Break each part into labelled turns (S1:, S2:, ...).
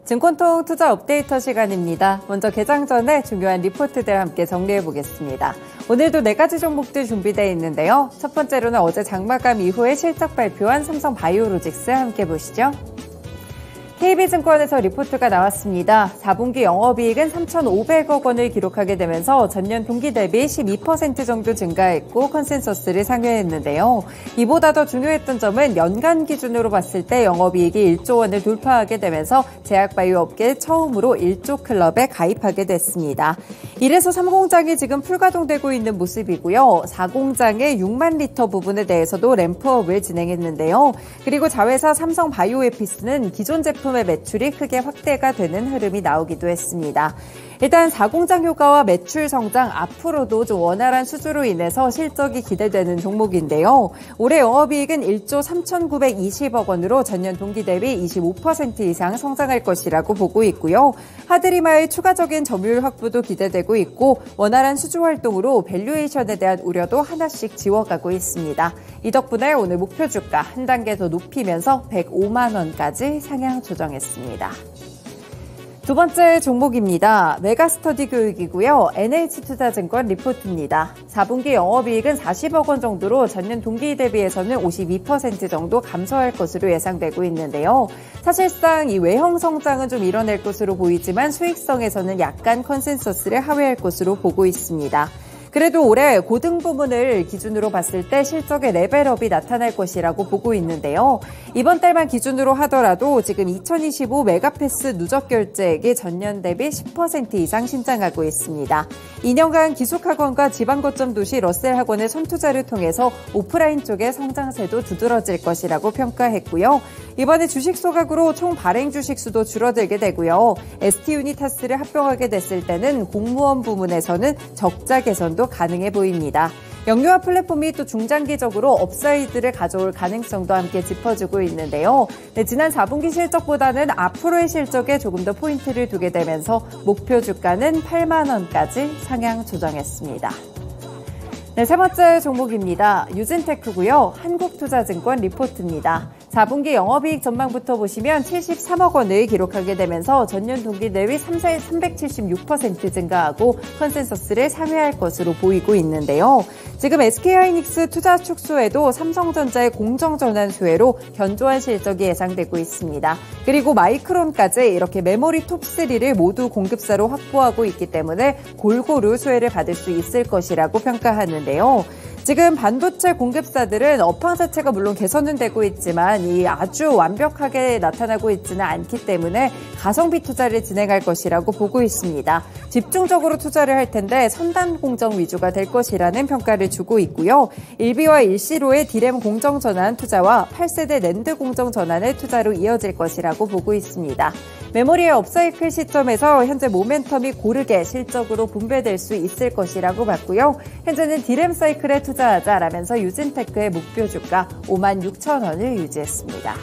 S1: 증권통 투자 업데이터 시간입니다. 먼저 개장 전에 중요한 리포트들 함께 정리해 보겠습니다. 오늘도 4가지 종목들 준비되어 있는데요. 첫 번째로는 어제 장마감 이후에 실적 발표한 삼성바이오로직스 함께 보시죠. KB증권에서 리포트가 나왔습니다. 4분기 영업이익은 3,500억 원을 기록하게 되면서 전년 동기 대비 12% 정도 증가했고 컨센서스를 상회했는데요. 이보다 더 중요했던 점은 연간 기준으로 봤을 때 영업이익이 1조 원을 돌파하게 되면서 제약바이오 업계 처음으로 1조 클럽에 가입하게 됐습니다. 1에서 3공장이 지금 풀가동되고 있는 모습이고요. 4공장의 6만 리터 부분에 대해서도 램프업을 진행했는데요. 그리고 자회사 삼성바이오에피스는 기존 제품의 매출이 크게 확대가 되는 흐름이 나오기도 했습니다. 일단 4공장 효과와 매출 성장 앞으로도 좀 원활한 수주로 인해서 실적이 기대되는 종목인데요. 올해 영업이익은 1조 3,920억 원으로 전년 동기 대비 25% 이상 성장할 것이라고 보고 있고요. 하드리마의 추가적인 점유율 확보도 기대되고 있고 원활한 수주 활동으로 밸류에이션에 대한 우려도 하나씩 지워가고 있습니다. 이 덕분에 오늘 목표 주가 한 단계 더 높이면서 105만 원까지 상향 조정했습니다. 두 번째 종목입니다. 메가스터디 교육이고요. NH투자증권 리포트입니다. 4분기 영업이익은 40억 원 정도로 전년 동기 대비해서는 52% 정도 감소할 것으로 예상되고 있는데요. 사실상 이 외형 성장은 좀 이뤄낼 것으로 보이지만 수익성에서는 약간 컨센서스를 하회할 것으로 보고 있습니다. 그래도 올해 고등 부문을 기준으로 봤을 때 실적의 레벨업이 나타날 것이라고 보고 있는데요. 이번 달만 기준으로 하더라도 지금 2025 메가패스 누적 결제액이 전년 대비 10% 이상 신장하고 있습니다. 2년간 기숙학원과 지방거점 도시 러셀학원의 선투자를 통해서 오프라인 쪽의 성장세도 두드러질 것이라고 평가했고요. 이번에 주식 소각으로 총 발행 주식 수도 줄어들게 되고요. ST유니타스를 합병하게 됐을 때는 공무원 부문에서는 적자 개선도 가능해 보입니다. 영유아 플랫폼이 또 중장기적으로 업사이드를 가져올 가능성도 함께 짚어주고 있는데요. 지난 4분기 실적보다는 앞으로의 실적에 조금 더 포인트를 두게 되면서 목표 주가는 8만 원까지 상향 조정했습니다. 세 번째 종목입니다. 유진테크고요. 한국투자증권 리포트입니다. 4분기 영업이익 전망부터 보시면 73억 원을 기록하게 되면서 전년 동기 대비 376% 증가하고 컨센서스를 상회할 것으로 보이고 있는데요. 지금 SK하이닉스 투자 축소에도 삼성전자의 공정전환 수혜로 견조한 실적이 예상되고 있습니다. 그리고 마이크론까지 이렇게 메모리 톱3를 모두 공급사로 확보하고 있기 때문에 골고루 수혜를 받을 수 있을 것이라고 평가하는데요. 지금 반도체 공급사들은 업황 자체가 물론 개선은 되고 있지만 이 아주 완벽하게 나타나고 있지는 않기 때문에 가성비 투자를 진행할 것이라고 보고 있습니다. 집중적으로 투자를 할 텐데 선단 공정 위주가 될 것이라는 평가를 주고 있고요. 1B와 1C로의 디램 공정 전환 투자와 8세대 낸드 공정 전환의 투자로 이어질 것이라고 보고 있습니다. 메모리의 업사이클 시점에서 현재 모멘텀이 고르게 실적으로 분배될 수 있을 것이라고 봤고요. 현재는 디램 사이클에 투자하자라면서 유진테크의 목표 주가 56,000원을 유지했습니다.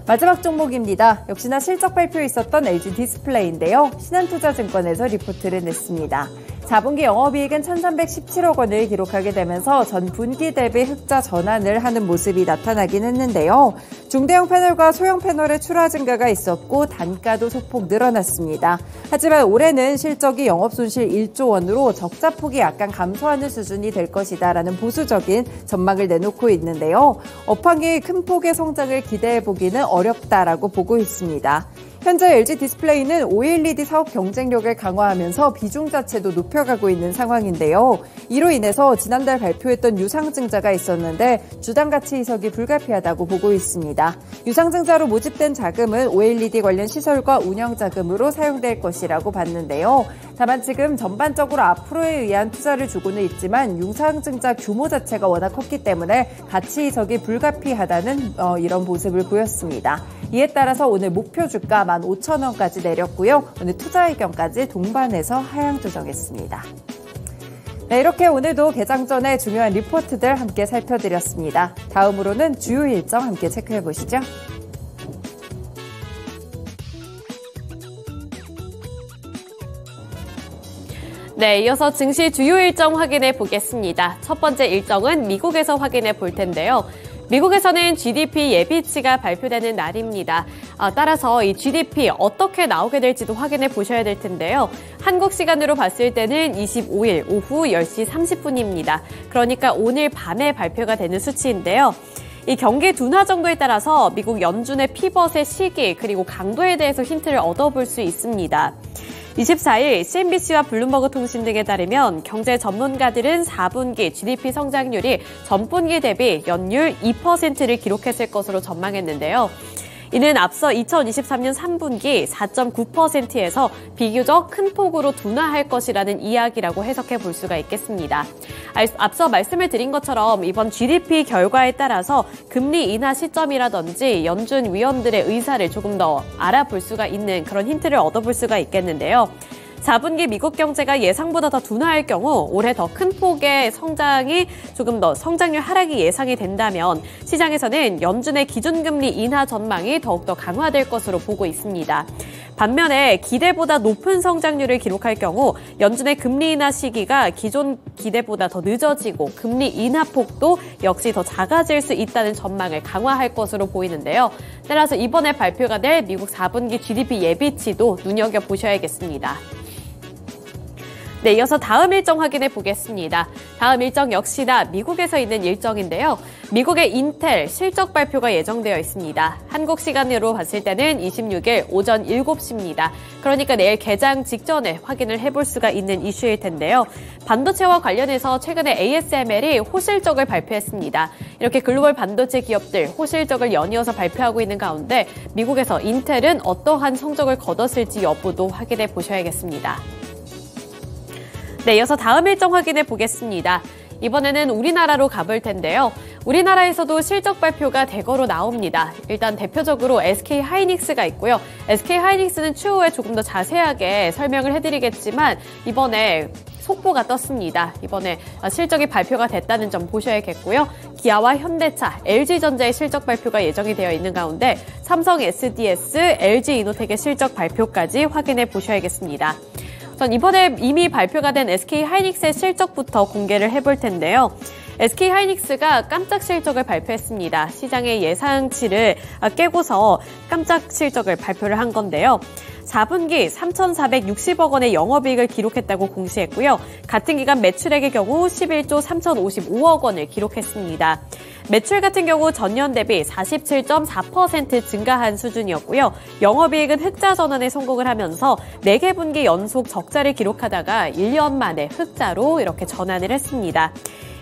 S1: 마지막 종목입니다. 역시나 실적 발표 있었던 LG 디스플레이인데요. 신한투자증권에서 리포트를 냈습니다. 4분기 영업이익은 1,317억 원을 기록하게 되면서 전 분기 대비 흑자 전환을 하는 모습이 나타나긴 했는데요. 중대형 패널과 소형 패널의 출하 증가가 있었고 단가도 소폭 늘어났습니다. 하지만 올해는 실적이 영업손실 1조 원으로 적자폭이 약간 감소하는 수준이 될 것이다라는 보수적인 전망을 내놓고 있는데요. 업황이 큰 폭의 성장을 기대해보기는 어렵다라고 보고 있습니다. 현재 LG 디스플레이는 OLED 사업 경쟁력을 강화하면서 비중 자체도 높여가고 있는 상황인데요. 이로 인해서 지난달 발표했던 유상증자가 있었는데 주당 가치 이석이 불가피하다고 보고 있습니다. 유상증자로 모집된 자금은 OLED 관련 시설과 운영 자금으로 사용될 것이라고 봤는데요. 다만 지금 전반적으로 앞으로에 의한 투자를 주고는 있지만 유상증자 규모 자체가 워낙 컸기 때문에 가치 이석이 불가피하다는 이런 모습을 보였습니다. 이에 따라서 오늘 목표 주가 15,000원까지 내렸고요. 오늘 투자 의견까지 동반해서 하향 조정했습니다. 네, 이렇게 오늘도 개장 전에 중요한 리포트들 함께 살펴드렸습니다. 다음으로는 주요 일정 함께 체크해 보시죠.
S2: 네, 이어서 증시 주요 일정 확인해 보겠습니다. 첫 번째 일정은 미국에서 확인해 볼 텐데요. 미국에서는 GDP 예비치가 발표되는 날입니다. 따라서 이 GDP 어떻게 나오게 될지도 확인해 보셔야 될 텐데요. 한국 시간으로 봤을 때는 25일 오후 10시 30분입니다. 그러니까 오늘 밤에 발표가 되는 수치인데요. 이 경기 둔화 정도에 따라서 미국 연준의 피벗의 시기 그리고 강도에 대해서 힌트를 얻어볼 수 있습니다. 24일 CNBC와 블룸버그 통신 등에 따르면 경제 전문가들은 4분기 GDP 성장률이 전분기 대비 연율 2%를 기록했을 것으로 전망했는데요. 이는 앞서 2023년 3분기 4.9%에서 비교적 큰 폭으로 둔화할 것이라는 이야기라고 해석해 볼 수가 있겠습니다. 앞서 말씀을 드린 것처럼 이번 GDP 결과에 따라서 금리 인하 시점이라든지 연준 위원들의 의사를 조금 더 알아볼 수가 있는 그런 힌트를 얻어볼 수가 있겠는데요. 4분기 미국 경제가 예상보다 더 둔화할 경우 올해 더 큰 폭의 성장이 조금 더 성장률 하락이 예상이 된다면 시장에서는 연준의 기준금리 인하 전망이 더욱더 강화될 것으로 보고 있습니다. 반면에 기대보다 높은 성장률을 기록할 경우 연준의 금리 인하 시기가 기존 기대보다 더 늦어지고 금리 인하 폭도 역시 더 작아질 수 있다는 전망을 강화할 것으로 보이는데요. 따라서 이번에 발표가 될 미국 4분기 GDP 예비치도 눈여겨보셔야겠습니다. 네, 이어서 다음 일정 확인해 보겠습니다. 다음 일정 역시나 미국에서 있는 일정인데요. 미국의 인텔 실적 발표가 예정되어 있습니다. 한국 시간으로 봤을 때는 26일 오전 7시입니다. 그러니까 내일 개장 직전에 확인을 해볼 수가 있는 이슈일 텐데요. 반도체와 관련해서 최근에 ASML이 호실적을 발표했습니다. 이렇게 글로벌 반도체 기업들 호실적을 연이어서 발표하고 있는 가운데 미국에서 인텔은 어떠한 성적을 거뒀을지 여부도 확인해 보셔야겠습니다. 네, 이어서 다음 일정 확인해 보겠습니다. 이번에는 우리나라로 가볼 텐데요. 우리나라에서도 실적 발표가 대거로 나옵니다. 일단 대표적으로 SK하이닉스가 있고요. SK하이닉스는 추후에 조금 더 자세하게 설명을 해드리겠지만 이번에 속보가 떴습니다. 이번에 실적이 발표가 됐다는 점 보셔야겠고요. 기아와 현대차, LG전자의 실적 발표가 예정이 되어 있는 가운데 삼성 SDS, LG이노텍의 실적 발표까지 확인해 보셔야겠습니다. 전 이번에 이미 발표가 된 SK하이닉스의 실적부터 공개를 해볼 텐데요. SK하이닉스가 깜짝 실적을 발표했습니다. 시장의 예상치를 깨고서 깜짝 실적을 발표를 한 건데요. 4분기 3,460억 원의 영업이익을 기록했다고 공시했고요. 같은 기간 매출액의 경우 11조 3,055억 원을 기록했습니다. 매출 같은 경우 전년 대비 47.4% 증가한 수준이었고요. 영업이익은 흑자 전환에 성공을 하면서 4개 분기 연속 적자를 기록하다가 1년 만에 흑자로 이렇게 전환을 했습니다.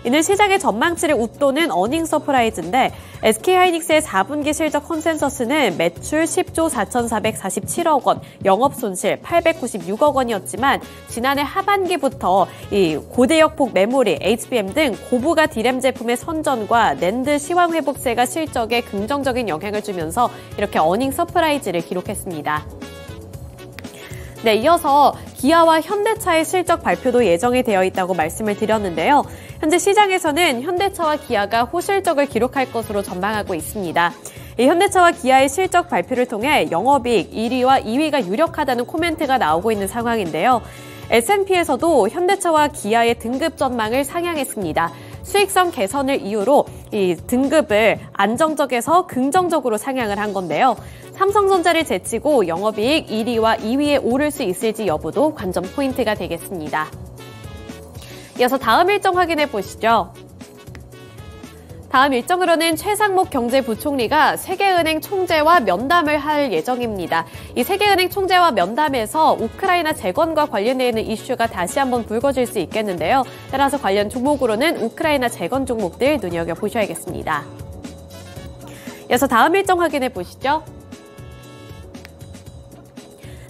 S2: 이는 시장의 전망치를 웃도는 어닝 서프라이즈인데 SK하이닉스의 4분기 실적 컨센서스는 매출 10조 4,447억 원, 영업손실 896억 원이었지만 지난해 하반기부터 이 고대역폭 메모리, HBM 등 고부가 D램 제품의 선전과 낸드 시황 회복세가 실적에 긍정적인 영향을 주면서 이렇게 어닝 서프라이즈를 기록했습니다. 네, 이어서 기아와 현대차의 실적 발표도 예정이 되어 있다고 말씀을 드렸는데요. 현재 시장에서는 현대차와 기아가 호실적을 기록할 것으로 전망하고 있습니다. 이 현대차와 기아의 실적 발표를 통해 영업이익 1위와 2위가 유력하다는 코멘트가 나오고 있는 상황인데요. S&P에서도 현대차와 기아의 등급 전망을 상향했습니다. 수익성 개선을 이유로 이 등급을 안정적에서 긍정적으로 상향을 한 건데요. 삼성전자를 제치고 영업이익 1위와 2위에 오를 수 있을지 여부도 관전 포인트가 되겠습니다. 이어서 다음 일정 확인해 보시죠. 다음 일정으로는 최상목 경제부총리가 세계은행 총재와 면담을 할 예정입니다. 이 세계은행 총재와 면담에서 우크라이나 재건과 관련되어 있는 이슈가 다시 한번 불거질 수 있겠는데요. 따라서 관련 종목으로는 우크라이나 재건 종목들 눈여겨보셔야겠습니다. 이어서 다음 일정 확인해 보시죠.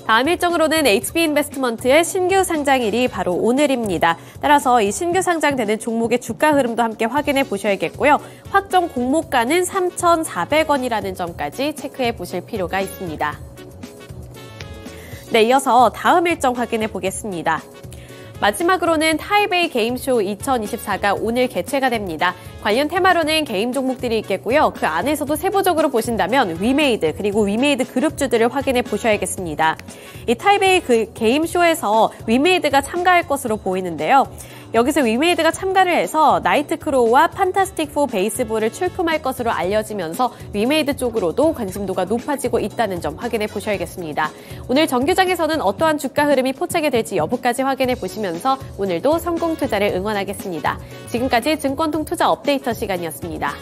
S2: 다음 일정으로는 HB인베스트먼트의 신규 상장일이 바로 오늘입니다. 따라서 이 신규 상장되는 종목의 주가 흐름도 함께 확인해 보셔야겠고요. 확정 공모가는 3,400원이라는 점까지 체크해 보실 필요가 있습니다. 네, 이어서 다음 일정 확인해 보겠습니다. 마지막으로는 타이베이 게임쇼 2024가 오늘 개최가 됩니다. 관련 테마로는 게임 종목들이 있겠고요. 그 안에서도 세부적으로 보신다면 위메이드 그리고 위메이드 그룹주들을 확인해 보셔야겠습니다. 이 타이베이 게임쇼에서 위메이드가 참가할 것으로 보이는데요. 여기서 위메이드가 참가를 해서 나이트크로우와 판타스틱 4 베이스볼을 출품할 것으로 알려지면서 위메이드 쪽으로도 관심도가 높아지고 있다는 점 확인해 보셔야겠습니다. 오늘 정규장에서는 어떠한 주가 흐름이 포착이 될지 여부까지 확인해 보시면서 오늘도 성공 투자를 응원하겠습니다. 지금까지 증권통 투자 업데이터 시간이었습니다.